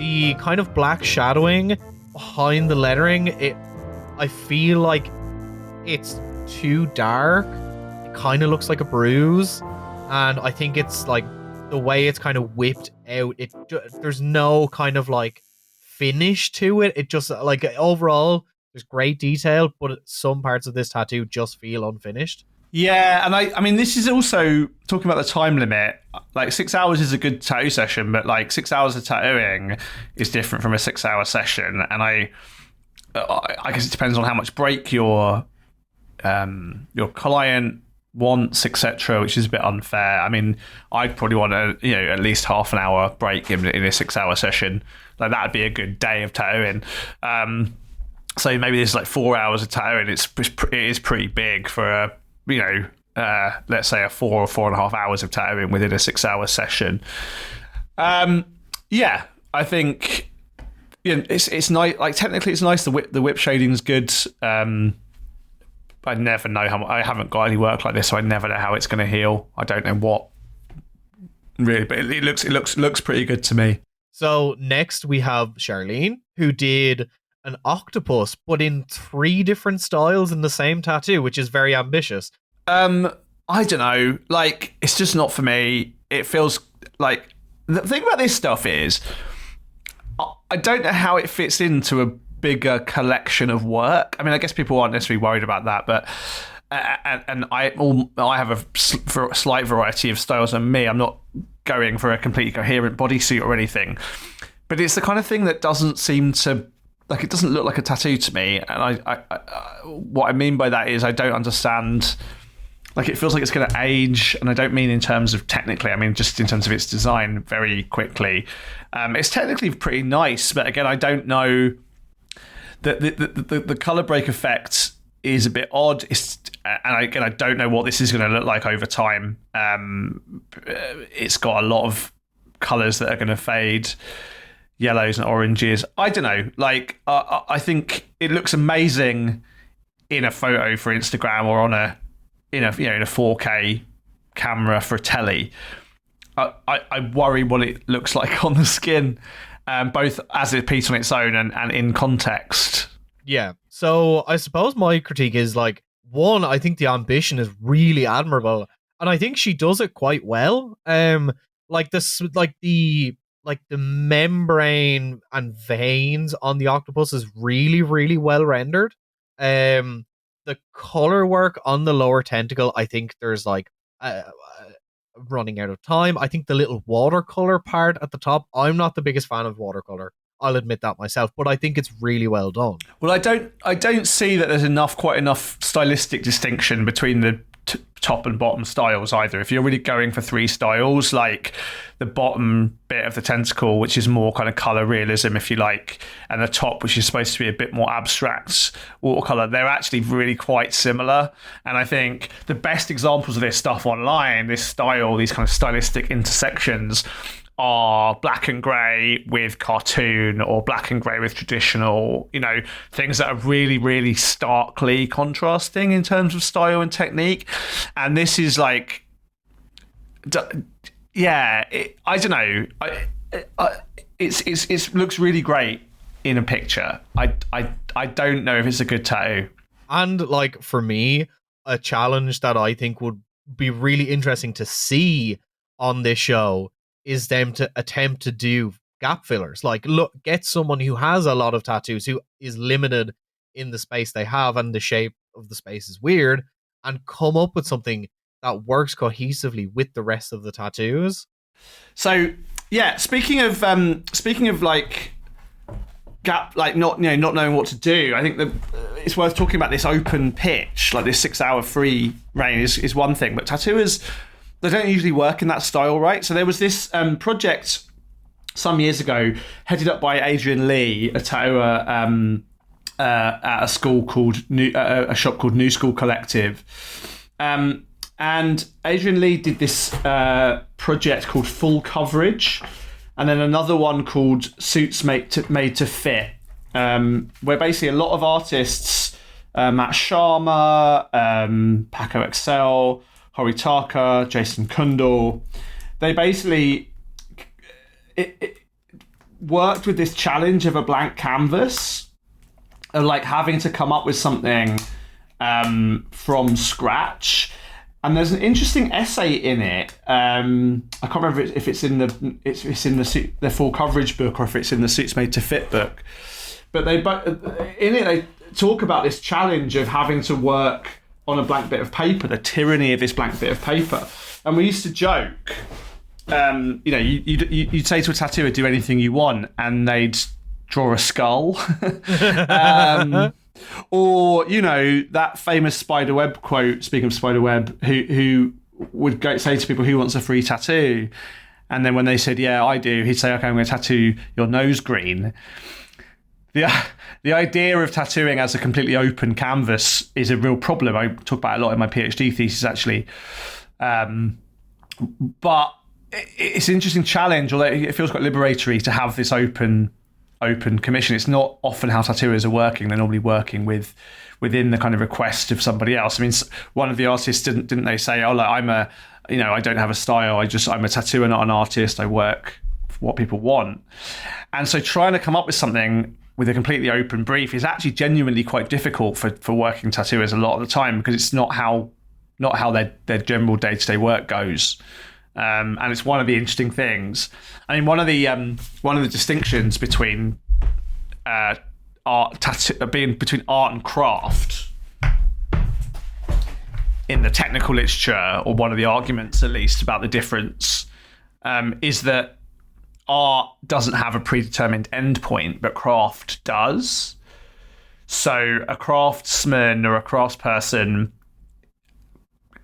the kind of black shadowing behind the lettering, I feel like it's too dark. It kind of looks like a bruise, and I think it's like the way it's kind of whipped out. There's no kind of like finish to it. It just like overall there's great detail, but some parts of this tattoo just feel unfinished. Yeah, and I mean, this is also talking about the time limit. Like 6 hours is a good tattoo session, but like 6 hours of tattooing is different from a 6 hour session. And I guess it depends on how much break your client wants, etc., which is a bit unfair. I mean, I'd probably want at least half an hour break in a 6 hour session. Like that'd be a good day of tattooing. So maybe there's like 4 hours of tattooing. It is pretty big for a let's say a 4 or 4.5 hours of tattooing within a 6 hour session. Yeah, I think it's nice. Like technically, it's nice. The whip shading is good. I never know I haven't got any work like this, so I never know how it's going to heal. I don't know what really, but it looks pretty good to me. So next we have Charlene, who did an octopus, but in 3 different styles in the same tattoo, which is very ambitious. I don't know. Like, it's just not for me. It feels like the thing about this stuff is I don't know how it fits into a bigger collection of work. I mean, I guess people aren't necessarily worried about that, but and I have a slight variety of styles on me. I'm not going for a completely coherent bodysuit or anything, but it's the kind of thing that doesn't seem to. Like, it doesn't look like a tattoo to me, and I what I mean by that is I don't understand. Like, it feels like it's going to age, and I don't mean in terms of technically. I mean just in terms of its design very quickly. It's technically pretty nice, but again, I don't know. The color break effect is a bit odd. I don't know what this is going to look like over time. It's got a lot of colors that are going to fade. Yellows and oranges. I don't know. Like, I think it looks amazing in a photo for Instagram or in a 4K camera for telly. I worry what it looks like on the skin, both as a piece on its own and in context. Yeah. So I suppose my critique is like, one, I think the ambition is really admirable, and I think she does it quite well. Like the membrane and veins on the octopus is really, really well rendered. The color work on the lower tentacle, I think there's like running out of time. I think the little watercolor part at the top, I'm not the biggest fan of watercolor. I'll admit that myself, but I think it's really well done. Well, I don't see that there's quite enough stylistic distinction between the top and bottom styles either. If you're really going for 3 styles, like the bottom bit of the tentacle, which is more kind of color realism, if you like, and the top, which is supposed to be a bit more abstract watercolor, they're actually really quite similar. And I think the best examples of this stuff online, this style, these kind of stylistic intersections, are black and grey with cartoon or black and grey with traditional, things that are really, really starkly contrasting in terms of style and technique. And this is like, I don't know. It looks really great in a picture. I don't know if it's a good tattoo. And like, for me, a challenge that I think would be really interesting to see on this show is them to attempt to do gap fillers. Like, look, get someone who has a lot of tattoos, who is limited in the space they have, and the shape of the space is weird, and come up with something that works cohesively with the rest of the tattoos. So, yeah, speaking of like gap, like not knowing what to do, I think it's worth talking about this open pitch, like this 6 hour free reign is one thing, but tattooers, they don't usually work in that style, right? So there was this project some years ago, headed up by Adrian Lee, a tattooer at a school called a shop called New School Collective, and Adrian Lee did this project called Full Coverage, and then another one called Suits Made to Fit, where basically a lot of artists, Matt Sharma, Paco Excel, Horitaka, Jason Kundal, they basically worked with this challenge of a blank canvas, of like having to come up with something from scratch. And there's an interesting essay in it. I can't remember if it's in the full coverage book or if it's in the Suits Made to Fit book. But they talk about this challenge of having to work on a blank bit of paper, the tyranny of this blank bit of paper. And we used to joke, you'd say to a tattooer, do anything you want, and they'd draw a skull. Or, that famous Spiderweb quote, speaking of Spiderweb, who would say to people, who wants a free tattoo? And then when they said, yeah, I do, he'd say, okay, I'm going to tattoo your nose green. The idea of tattooing as a completely open canvas is a real problem. I talk about it a lot in my PhD thesis, actually. But it's an interesting challenge, although it feels quite liberatory to have this open commission. It's not often how tattooers are working. They're normally working within the kind of request of somebody else. I mean, one of the artists didn't they say, oh, like, I don't have a style. I'm a tattooer, not an artist. I work for what people want. And so trying to come up with something with a completely open brief is actually genuinely quite difficult for working tattooers a lot of the time, because it's not how their general day-to-day work goes. And it's one of the interesting things. I mean, one of the distinctions between between art and craft in the technical literature, or one of the arguments at least about the difference, is that art doesn't have a predetermined endpoint, but craft does. So a craftsman or a craftsperson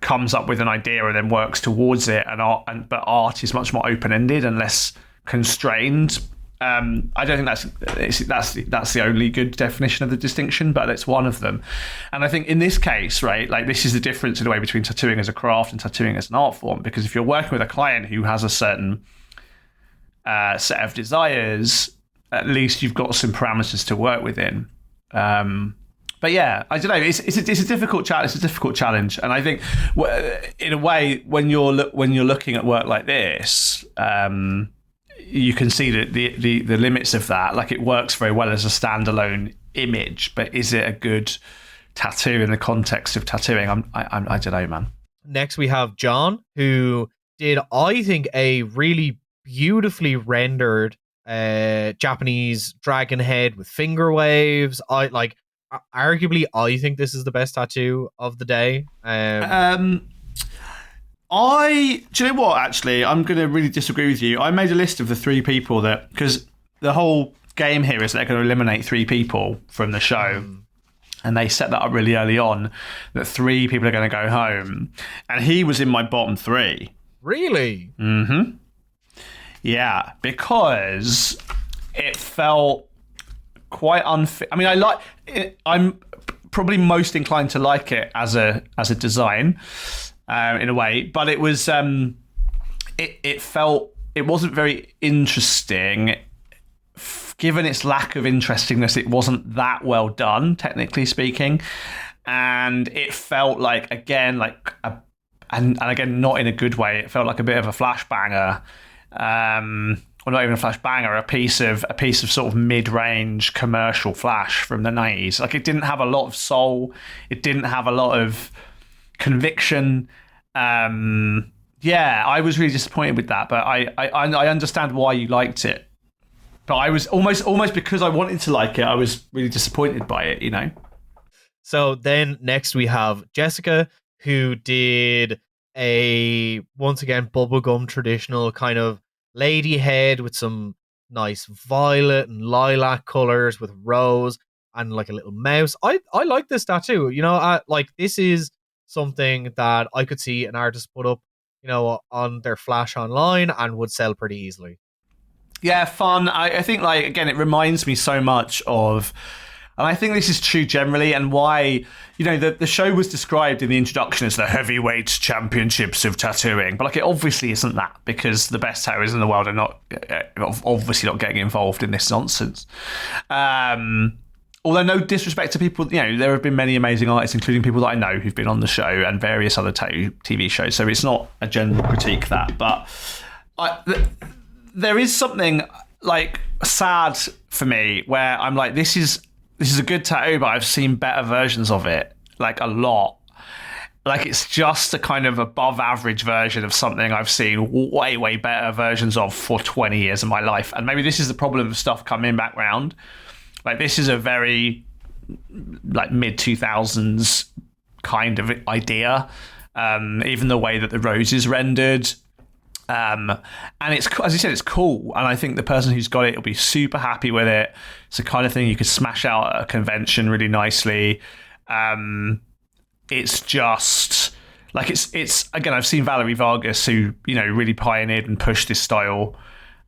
comes up with an idea and then works towards it, but art is much more open-ended and less constrained. I don't think that's the only good definition of the distinction, but it's one of them. And I think in this case, right, like, this is the difference in a way between tattooing as a craft and tattooing as an art form, because if you're working with a client who has a certain set of desires, at least you've got some parameters to work within. But yeah, I don't know. It's a difficult challenge. It's a difficult challenge, and I think, in a way, when you're looking at work like this, you can see that the limits of that. Like, it works very well as a standalone image, but is it a good tattoo in the context of tattooing? I don't know, man. Next, we have John, who did, I think, a really beautifully rendered Japanese dragon head with finger waves. Arguably, I think this is the best tattoo of the day. Do you know what, actually? I'm going to really disagree with you. I made a list of the 3 people because the whole game here is they're going to eliminate 3 people from the show. And they set that up really early on, that 3 people are going to go home. And he was in my bottom 3. Really? Mm-hmm. Yeah, because it felt quite unfair. I mean, I'm probably most inclined to like it as a design, in a way, but it was it wasn't very interesting. Given its lack of interestingness, it wasn't that well done, technically speaking, and it felt like, again, and again, not in a good way. It felt like a bit of a flashbanger. Or not even a flash banger, a piece of sort of mid-range commercial flash from the 90s. Like, it didn't have a lot of soul. It didn't have a lot of conviction. Yeah, I was really disappointed with that, but I understand why you liked it. But I was almost because I wanted to like it, I was really disappointed by it, So then next we have Jessica, who did once again, bubblegum traditional kind of lady head with some nice violet and lilac colors with rose and like a little mouse. I like this tattoo. This is something that I could see an artist put up, on their flash online and would sell pretty easily. Yeah, fun. I think, again, it reminds me so much of, and I think this is true generally, and why, the show was described in the introduction as the heavyweight championships of tattooing, but it obviously isn't that, because the best tattooers in the world are not obviously not getting involved in this nonsense. Although, no disrespect to people, there have been many amazing artists, including people that I know who've been on the show and various other TV shows, so it's not a general critique that, but there is something, like sad for me, where I'm like, this is a good tattoo, but I've seen better versions of it, like a lot. Like it's just a kind of above average version of something I've seen way better versions of for 20 years of my life. And maybe this is the problem of stuff coming back round. Like this is a very like mid 2000s kind of idea. Even the way that the rose is rendered. And it's, as you said, it's cool. And I think the person who's got it will be super happy with it. It's the kind of thing you could smash out at a convention really nicely. It's just like it's again, I've seen Valerie Vargas, who, you know, really pioneered and pushed this style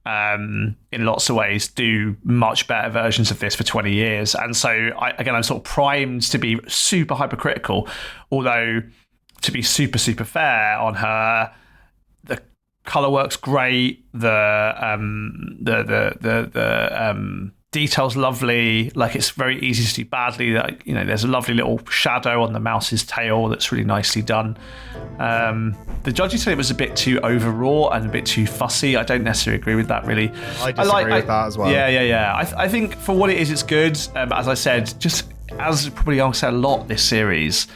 in lots of ways, do much better versions of this for 20 years. And so I'm sort of primed to be super hypercritical, although to be super fair on her, the color work's great, the detail's lovely. Like it's very easy to do badly. Like, you know, there's a lovely little shadow on the mouse's tail that's really nicely done. The judges said it was a bit too overwrought and a bit too fussy. I don't necessarily agree with that, really. I disagree with that as well. Yeah. I think for what it is, it's good. As I said, just as probably I'll say a lot this series,